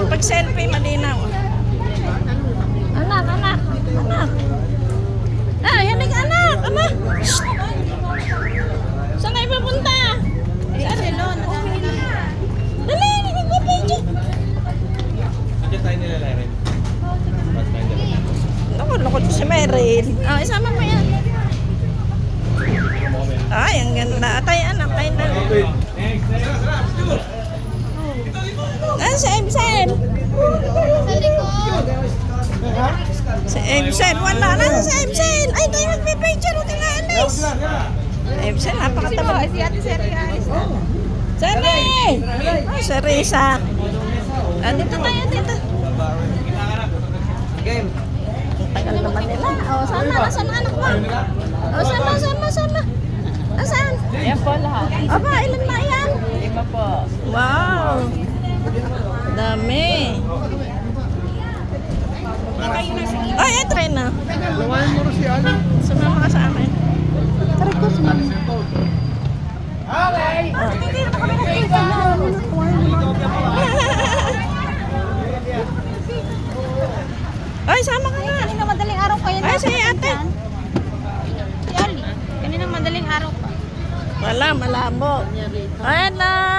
Pag selfie, malinaw. Anak, anak, anak. Ah, yan anak, anak. Shh. Saan kayo pupunta? Salon. Dali, nagpapidyo. Nandiyan tayo nilalari. Loko si Meryl. Oh, isama mo yan. Ay, ang ganda. Atay, anak, tayo na. Ah, si Ebsen. Sa likod. Si Ebsen, wala na si Ebsen. Ay, tayo magpipicture. Huwag na alis. Ebsen, napakatabi. Si Ate Serya. Sari! Oh, si Risa. Ah, dito tayo, dito. Game. Ang tagal naman nila. Oh, sana, nasaan anak mo? Oh, sana. Nasaan? Ayan po lahat. Aba, ilan na yan? 5 po. Wow! Dami. Ay, eto na. Lumayan mo rin si Ano. Sumama ka sa akin. Okay. Hindi na kami nakita. Ay, sama ka nga. Kanina madaling araw kayo Ay, si ate. Si Ali. Kanina madaling araw pa. Wala, malabo. Ayan na.